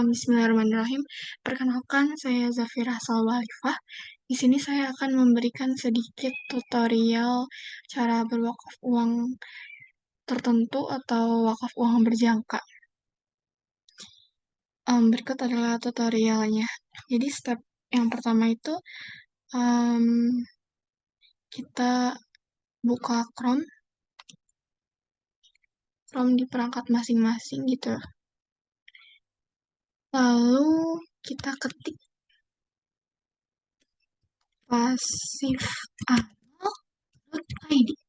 Bismillahirrahmanirrahim. Perkenalkan, saya Zafira Salwalifah. Di sini saya akan memberikan sedikit tutorial cara berwakaf uang tertentu atau wakaf uang berjangka. Berikut adalah tutorialnya. Jadi step yang pertama itu kita buka Chrome di perangkat masing-masing gitu. Lalu kita ketik pasifamal.id,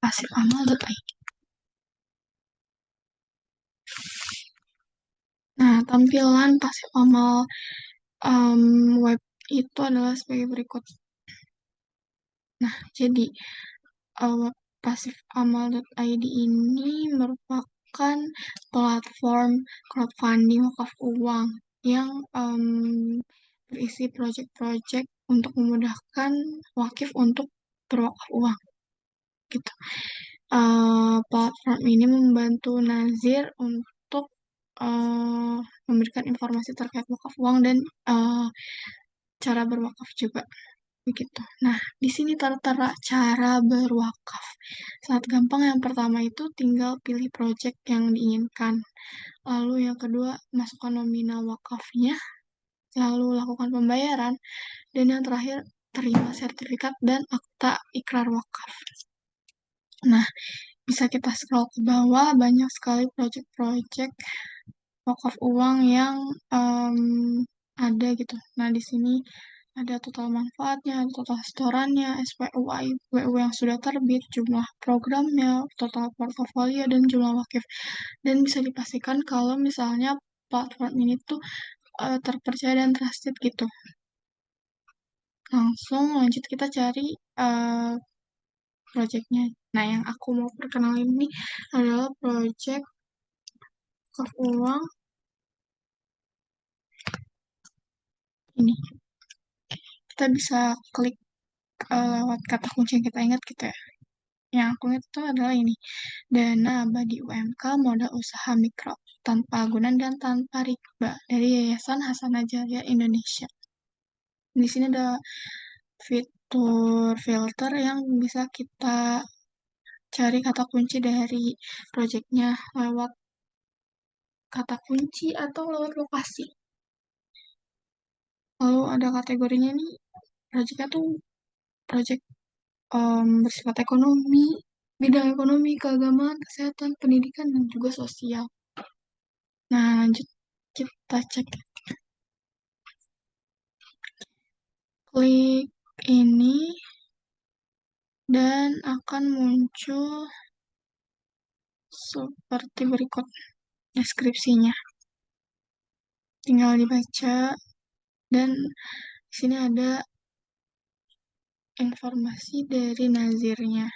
pasifamal.id. Nah, tampilan pasif amal web itu adalah sebagai berikut. Nah, jadi pasifamal.id ini merupakan platform crowdfunding wakaf uang yang berisi proyek-proyek untuk memudahkan wakif untuk berwakaf uang gitu. Platform ini membantu Nazir untuk memberikan informasi terkait wakaf uang dan cara berwakaf juga begitu. Nah, di sini tertera cara berwakaf. Sangat gampang. Yang pertama itu tinggal pilih project yang diinginkan. Lalu yang kedua, masukkan nominal wakafnya. Lalu lakukan pembayaran. Dan yang terakhir, terima sertifikat dan akta ikrar wakaf. Nah, bisa kita scroll ke bawah, banyak sekali project-project wakaf uang yang ada gitu. Nah, di sini ada total manfaatnya, ada total setorannya, SPU, WU yang sudah terbit, jumlah programnya, total portofolio, dan jumlah wakif. Dan bisa dipastikan kalau misalnya platform ini tuh terpercaya dan trusted gitu. Langsung lanjut kita cari projectnya. Nah, yang aku mau perkenalkan ini adalah project wakaf uang ini. Kita bisa klik lewat kata kunci yang kita ingat gitu ya. Yang aku ingat itu adalah ini. Dana Abadi UMK Modal Usaha Mikro tanpa agunan dan tanpa riba dari Yayasan Hasanah Indonesia. Di sini ada fitur filter yang bisa kita cari kata kunci dari projectnya lewat kata kunci atau lewat lokasi. Lalu ada kategorinya nih, projectnya tuh project bersifat ekonomi, bidang ekonomi, keagamaan, kesehatan, pendidikan, dan juga sosial. Nah, lanjut kita cek. Klik ini dan akan muncul seperti berikut deskripsinya. Tinggal dibaca dan di sini ada informasi dari nazirnya,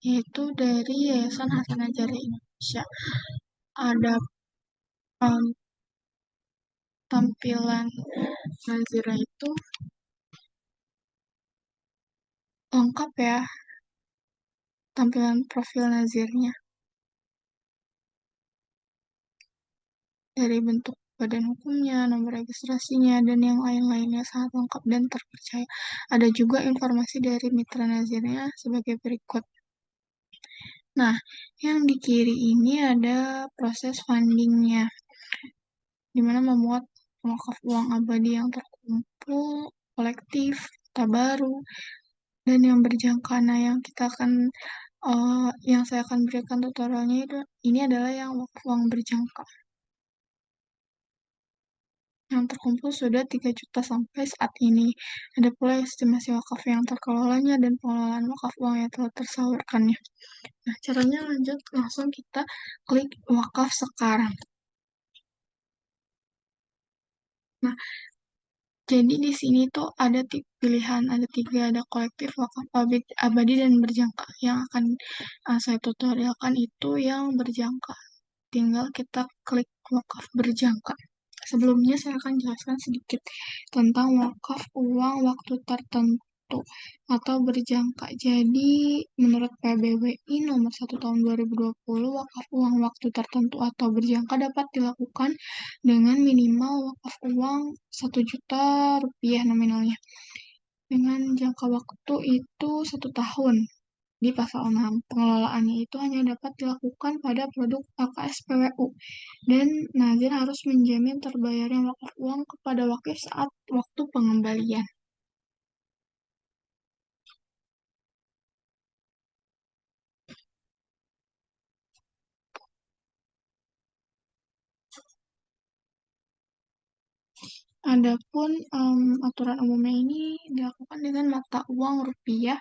yaitu dari Yayasan Hasanah Indonesia. Ada tampilan nazirnya itu lengkap ya, tampilan profil nazirnya. Dari bentuk badan hukumnya, nomor registrasinya, dan yang lain-lainnya sangat lengkap dan terpercaya. Ada juga informasi dari mitra nazirnya sebagai berikut. Nah, yang di kiri ini ada proses fundingnya, di mana memuat wakaf uang abadi yang terkumpul, kolektif, tabaru, dan yang berjangka. Nah, yang saya akan berikan tutorialnya itu ini adalah yang wakaf uang berjangka. Yang terkumpul sudah 3 juta sampai saat ini. Ada pula estimasi wakaf yang terkelolanya dan pengelolaan wakaf uang yang telah tersalurkannya. Nah, caranya lanjut langsung kita klik wakaf sekarang. Nah, jadi di sini tuh ada pilihan, ada 3, ada kolektif, wakaf abadi, dan berjangka. Yang akan saya tutorialkan itu yang berjangka. Tinggal kita klik wakaf berjangka. Sebelumnya saya akan jelaskan sedikit tentang wakaf uang waktu tertentu tertentu atau berjangka. Jadi, menurut PBWI nomor 1 tahun 2020, wakaf uang waktu tertentu atau berjangka dapat dilakukan dengan minimal wakaf uang 1 juta rupiah nominalnya. Dengan jangka waktu itu 1 tahun. Di pasal 6, pengelolaannya itu hanya dapat dilakukan pada produk AKS PWU, dan nazir harus menjamin terbayarnya wakaf uang kepada wakif saat waktu pengembalian. Adapun aturan umumnya ini dilakukan dengan mata uang rupiah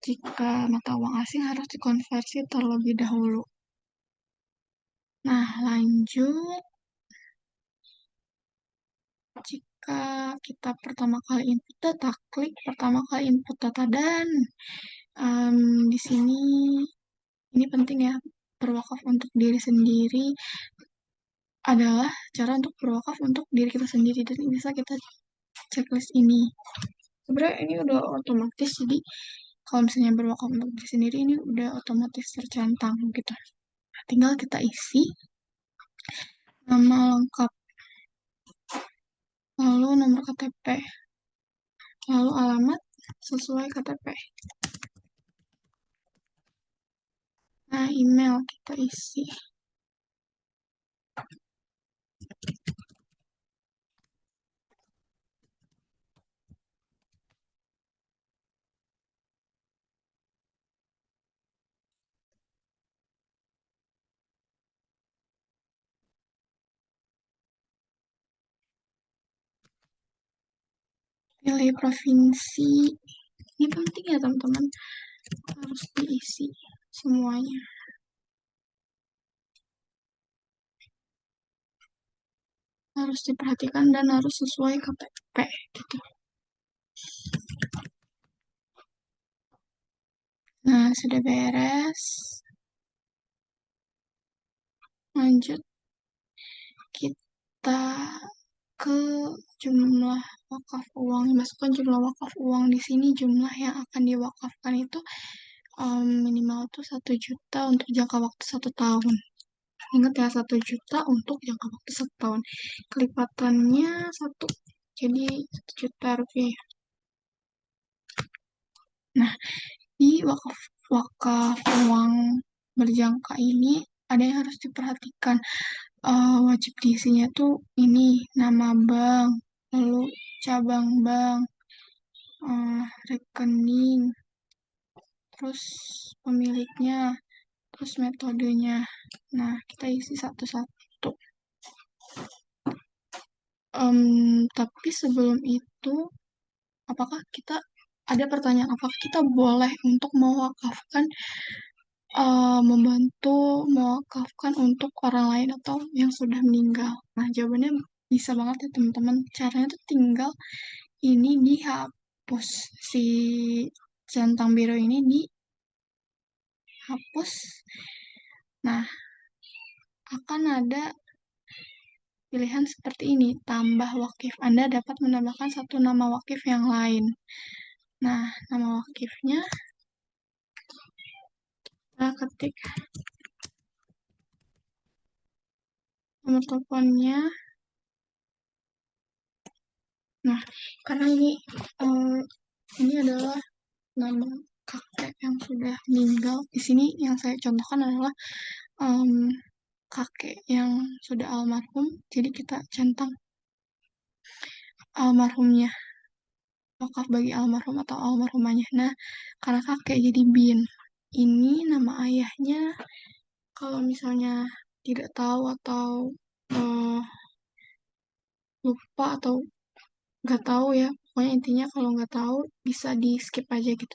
jika mata uang asing harus dikonversi terlebih dahulu. Nah, lanjut. Jika kita pertama kali input data, klik pertama kali input data, dan di sini ini penting ya, berwakaf untuk diri sendiri adalah cara untuk berwakaf untuk diri kita sendiri, dan bisa kita checklist ini. Sebenarnya ini udah otomatis, jadi kalau misalnya berwakaf untuk diri sendiri ini udah otomatis tercentang gitu. Nah, tinggal kita isi nama lengkap, lalu nomor KTP, lalu alamat sesuai KTP. Nah, email kita isi. Pilih provinsi. Ini penting ya teman-teman, harus diisi semuanya. Harus diperhatikan dan harus sesuai KTP gitu. Nah, sudah beres. Lanjut kita ke jumlah wakaf uang. Masukkan jumlah wakaf uang di sini. Jumlah yang akan diwakafkan itu minimal tuh 1 juta untuk jangka waktu 1 tahun. Ingat ya, 1 juta untuk jangka waktu 1 tahun. Kelipatannya 1, jadi 1 juta rupiah. Nah, di wakaf uang berjangka ini ada yang harus diperhatikan. Wajib diisinya tuh ini nama bank, lalu cabang bank, rekening, terus pemiliknya, terus metodenya. Nah, kita isi satu-satu. Tapi sebelum itu, apakah kita ada pertanyaan, apakah kita boleh untuk mewakafkan, membantu mewakafkan untuk orang lain atau yang sudah meninggal? Nah, jawabannya bisa banget ya teman-teman. Caranya tuh tinggal ini dihapus, si centang biru ini dihapus. Nah, akan ada pilihan seperti ini, tambah wakif. Anda dapat menambahkan 1 nama wakif yang lain. Nah, nama wakifnya kita ketik, nomor teleponnya. Nah, karena ini adalah nama kakek yang sudah meninggal. Di sini yang saya contohkan adalah kakek yang sudah almarhum, jadi kita centang almarhumnya, wakaf bagi almarhum atau almarhumahnya. Nah, karena kakek jadi bin. Ini nama ayahnya, kalau misalnya tidak tahu atau lupa atau nggak tahu ya, pokoknya intinya kalau nggak tahu bisa di skip aja gitu.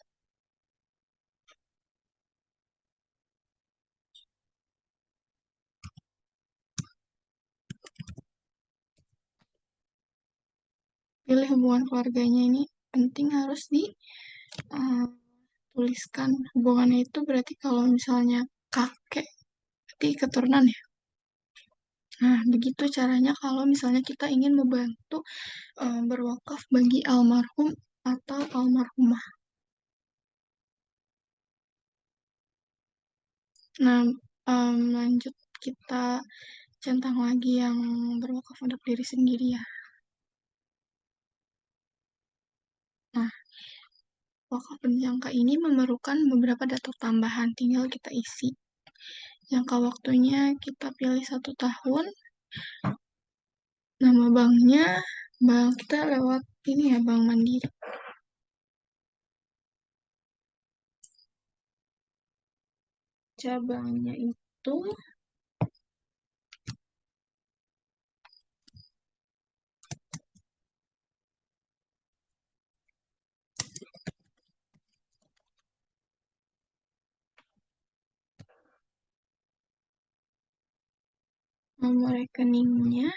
Pilih hubungan keluarganya, ini penting, harus dituliskan. Hubungannya itu berarti kalau misalnya kakek, berarti keturunan ya. Nah, begitu caranya kalau misalnya kita ingin membantu berwakaf bagi almarhum atau almarhumah. Nah, lanjut kita centang lagi yang berwakaf untuk diri sendiri ya. Nah, wakaf berjangka ini memerlukan beberapa data tambahan, tinggal kita isi. Jangka waktunya kita pilih 1 tahun, nama banknya, bank kita lewat ini ya, Bank Mandiri. Cabangnya itu nomor rekeningnya,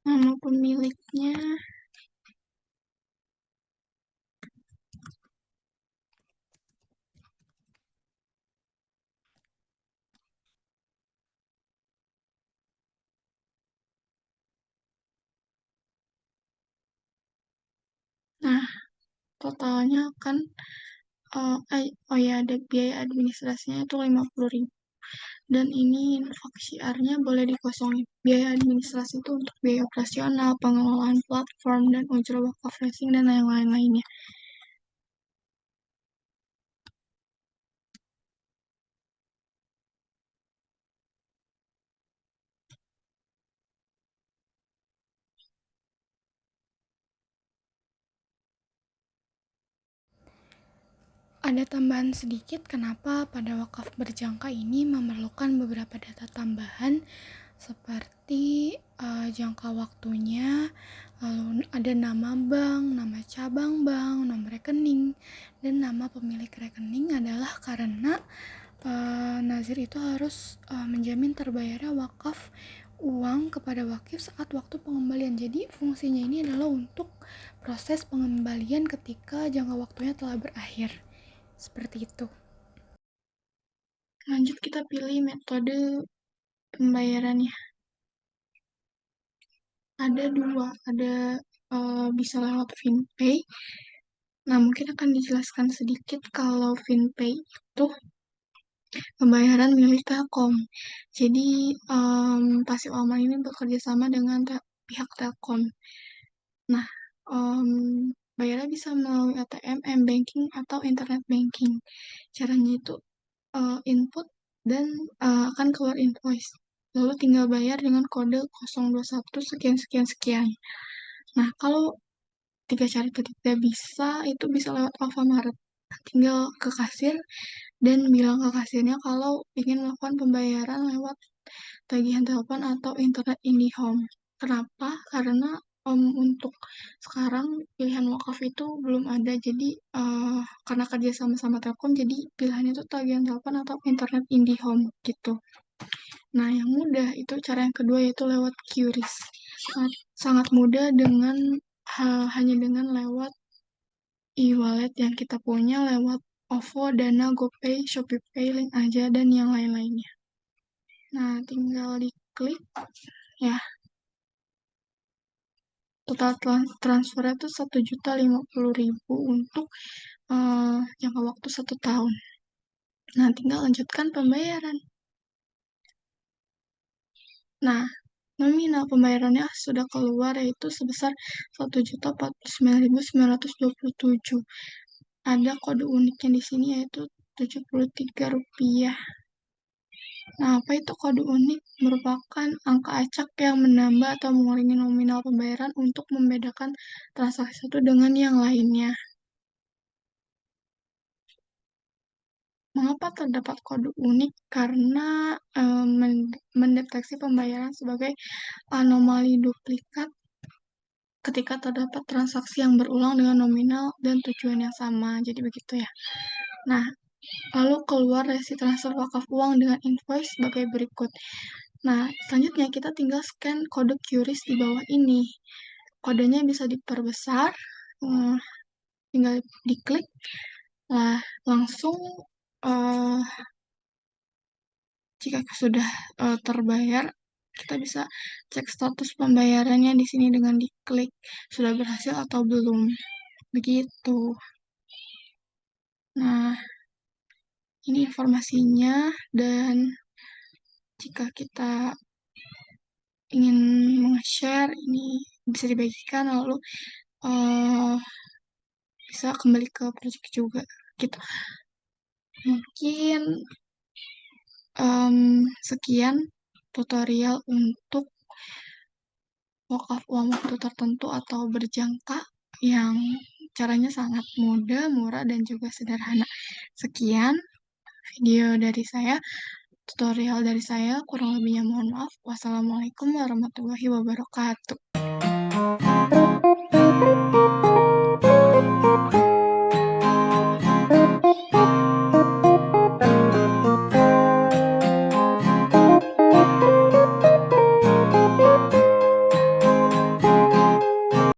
nama pemiliknya, nah totalnya kan oh ya ada biaya administrasinya itu 50.000 dan ini infak syiarnya boleh dikosongin. Biaya administrasi itu untuk biaya operasional, pengelolaan platform, dan ujra wakaf racing dan yang lain-lainnya. Ada tambahan sedikit kenapa pada wakaf berjangka ini memerlukan beberapa data tambahan seperti jangka waktunya, lalu ada nama bank, nama cabang bank, nomor rekening, dan nama pemilik rekening adalah karena nazir itu harus menjamin terbayarnya wakaf uang kepada wakif saat waktu pengembalian. Jadi fungsinya ini adalah untuk proses pengembalian ketika jangka waktunya telah berakhir. Seperti itu. Lanjut kita pilih metode pembayarannya. Ada dua, ada bisa lewat FinPay. Nah, mungkin akan dijelaskan sedikit kalau FinPay itu pembayaran milik Telkom. Jadi, Pasif Aman ini bekerja sama dengan pihak Telkom. Nah, bayarnya bisa melalui ATM, M-Banking, atau Internet Banking. Caranya itu input dan akan keluar invoice. Lalu tinggal bayar dengan kode 021 sekian sekian sekian. Nah, kalau tiga cara ketiga bisa, itu bisa lewat Alfamart. Tinggal ke kasir dan bilang ke kasirnya kalau ingin melakukan pembayaran lewat tagihan telepon atau internet IndiHome. Kenapa? Karena untuk sekarang pilihan wakaf itu belum ada, jadi karena kerja sama Telkom, jadi pilihan itu tagihan telepon atau internet IndiHome gitu. Nah, yang mudah itu cara yang kedua yaitu lewat QRIS. Sangat mudah dengan hanya dengan lewat e-wallet yang kita punya lewat OVO, Dana, GoPay, ShopeePay, Link Aja, dan yang lain-lainnya. Nah, tinggal diklik ya. Total transfernya itu 1.050.000 untuk jangka waktu 1 tahun. Nah, tinggal lanjutkan pembayaran. Nah, nominal pembayarannya sudah keluar yaitu sebesar 1.049.927. Ada kode uniknya di sini yaitu Rp73. Nah, apa itu kode unik? Merupakan angka acak yang menambah atau mengurangi nominal pembayaran untuk membedakan transaksi satu dengan yang lainnya. Mengapa terdapat kode unik? Karena mendeteksi pembayaran sebagai anomali duplikat ketika terdapat transaksi yang berulang dengan nominal dan tujuan yang sama. Jadi begitu ya. Nah, lalu keluar resi transfer wakaf uang dengan invoice sebagai berikut. Nah, selanjutnya kita tinggal scan kode QRIS di bawah ini. Kodenya bisa diperbesar, tinggal diklik lah langsung eh, jika sudah terbayar, kita bisa cek status pembayarannya di sini dengan diklik sudah berhasil atau belum. Begitu. Nah, ini informasinya dan jika kita ingin meng-share ini bisa dibagikan lalu eh, bisa kembali ke project juga gitu. Mungkin sekian tutorial untuk wakaf uang waktu tertentu atau berjangka yang caranya sangat mudah, murah, dan juga sederhana. Sekian video dari saya, tutorial dari saya, kurang lebihnya mohon maaf. Wassalamualaikum warahmatullahi wabarakatuh.